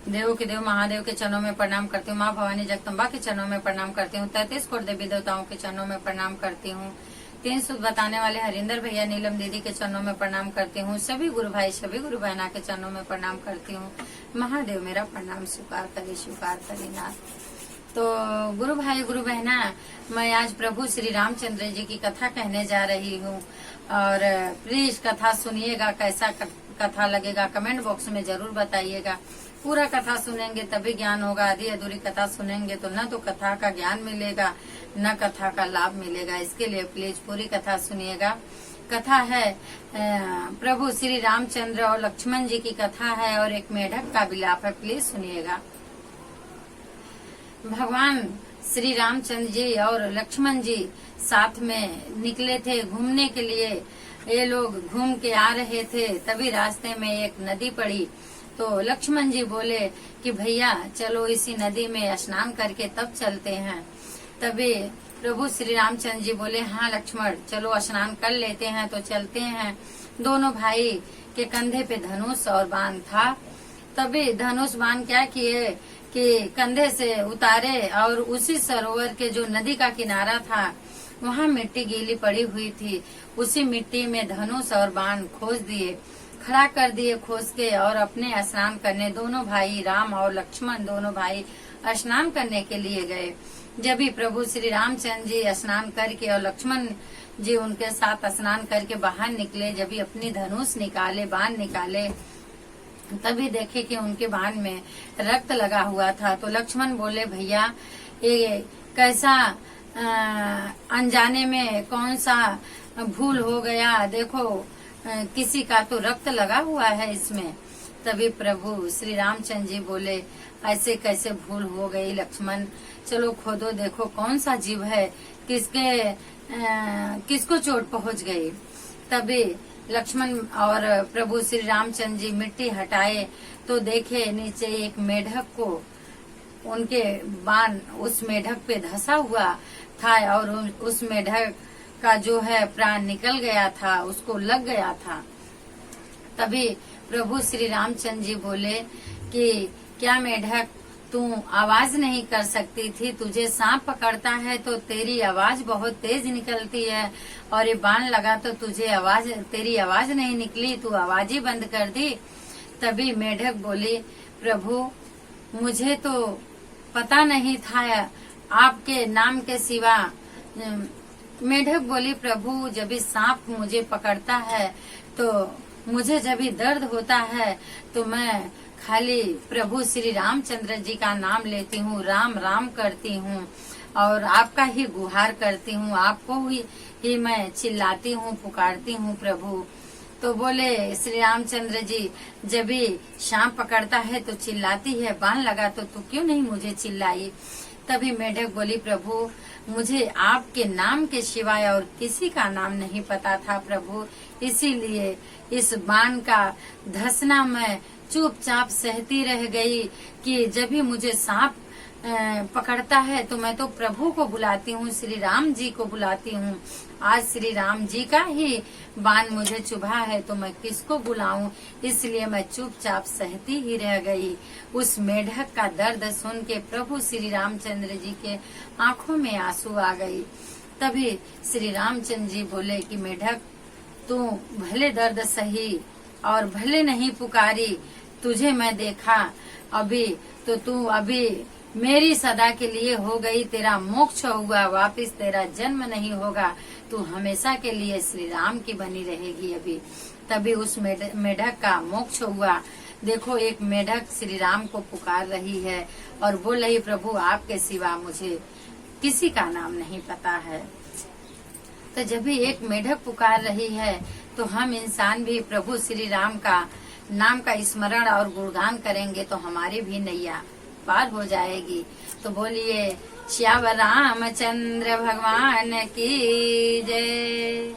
देवों के देव महादेव के चरणों में प्रणाम करती हूँ। माँ भवानी जगदम्बा के चरणों में प्रणाम करती हूँ। 33 करोड़ देवी देवताओं के चरणों में प्रणाम करती हूँ। 3 सूत्र बताने वाले हरिंदर भैया नीलम दीदी के चरणों में प्रणाम करती हूँ। सभी गुरु भाई सभी गुरु बहना के चरणों में प्रणाम करती हूँ। महादेव मेरा प्रणाम स्वीकार करे नाथ। तो गुरु भाई गुरु बहना, मैं आज प्रभु श्री रामचंद्र जी की कथा कहने जा रही हूँ और प्लीज कथा सुनिएगा। कैसा कथा लगेगा कमेंट बॉक्स में जरूर बताइएगा। पूरा कथा सुनेंगे तभी ज्ञान होगा। आधी अधूरी कथा सुनेंगे तो न तो कथा का ज्ञान मिलेगा न कथा का लाभ मिलेगा। इसके लिए प्लीज पूरी कथा सुनिएगा। कथा है प्रभु श्री रामचंद्र और लक्ष्मण जी की कथा है और एक मेढक का विलाप है। प्लीज सुनिएगा। भगवान श्री रामचंद्र जी और लक्ष्मण जी साथ में निकले थे घूमने के लिए। ये लोग घूम के आ रहे थे, तभी रास्ते में एक नदी पड़ी। तो लक्ष्मण जी बोले कि भैया चलो इसी नदी में स्नान करके तब चलते हैं। तभी प्रभु श्री रामचंद्र जी बोले हाँ लक्ष्मण चलो स्नान कर लेते हैं। तो चलते हैं। दोनों भाई के कंधे पे धनुष और बाण था। तभी धनुष बाण क्या किए कि कंधे से उतारे और उसी सरोवर के जो नदी का किनारा था वहाँ मिट्टी गीली पड़ी हुई थी। उसी मिट्टी में धनुष और बाण खोज दिए, खड़ा कर दिए खोज के और अपने स्नान करने दोनों भाई राम और लक्ष्मण दोनों भाई स्नान करने के लिए गए। जब भी प्रभु श्री रामचंद्र जी स्नान करके और लक्ष्मण जी उनके साथ स्नान करके बाहर निकले, जब भी अपनी धनुष निकाले बाण निकाले तभी देखे कि उनके बाण में रक्त लगा हुआ था। तो लक्ष्मण बोले भैया ये कैसा अनजाने में कौन सा भूल हो गया, देखो किसी का तो रक्त लगा हुआ है इसमें। तभी प्रभु श्री रामचंद्र जी बोले ऐसे कैसे भूल हो गई लक्ष्मण, चलो खोदो देखो कौन सा जीव है, किसको चोट पहुंच गई। तभी लक्ष्मण और प्रभु श्री रामचंद्र जी मिट्टी हटाए तो देखे नीचे एक मेढक को उनके बाण उस मेढक पे धंसा हुआ था और उस मेढक का जो है प्राण निकल गया था, उसको लग गया था। तभी प्रभु श्री रामचंद्र जी बोले कि क्या मेढक तू आवाज नहीं कर सकती थी, तुझे सांप पकड़ता है तो तेरी आवाज बहुत तेज निकलती है और ये बाण लगा तो तेरी आवाज नहीं निकली, तू आवाज ही बंद कर दी। तभी मेढक बोली प्रभु मुझे तो पता नहीं था आपके नाम के सिवा। मेढक बोली प्रभु जब भी सांप मुझे पकड़ता है तो मुझे जब भी दर्द होता है तो मैं खाली प्रभु श्री रामचंद्र जी का नाम लेती हूँ, राम राम करती हूँ और आपका ही गुहार करती हूँ, आपको ही मैं चिल्लाती हूँ पुकारती हूँ प्रभु। तो बोले श्री रामचंद्र जी जब भी सांप पकड़ता है तो चिल्लाती है, बाण लगा तो तू क्यों नहीं मुझे चिल्लाई। तभी मेढक बोली प्रभु मुझे आपके नाम के सिवाय और किसी का नाम नहीं पता था प्रभु, इसीलिए इस बाण का धंसना मैं चुपचाप सहती रह गई कि जब भी मुझे सांप पकड़ता है तो मैं तो प्रभु को बुलाती हूँ, श्री राम जी को बुलाती हूँ। आज श्री राम जी का ही बाण मुझे चुभा है तो मैं किसको बुलाऊं, इसलिए मैं चुपचाप सहती ही रह गई। उस मेढक का दर्द सुन के प्रभु श्री रामचंद्र जी के आंखों में आंसू आ गई। तभी श्री रामचंद्र जी बोले कि मेढक तू भले दर्द सही और भले नहीं पुकारी, तुझे मैं देखा अभी तो तू अभी मेरी सदा के लिए हो गई, तेरा मोक्ष हुआ, वापिस तेरा जन्म नहीं होगा, तू हमेशा के लिए श्री राम की बनी रहेगी अभी। तभी उस मेढक का मोक्ष हुआ। देखो एक मेढक श्री राम को पुकार रही है और बोल रही प्रभु आपके सिवा मुझे किसी का नाम नहीं पता है। तो जब भी एक मेढक पुकार रही है तो हम इंसान भी प्रभु श्री राम का नाम का स्मरण और गुणगान करेंगे तो हमारी भी नैया पार हो जाएगी। तो बोलिए श्याम रामचंद्र भगवान की जय।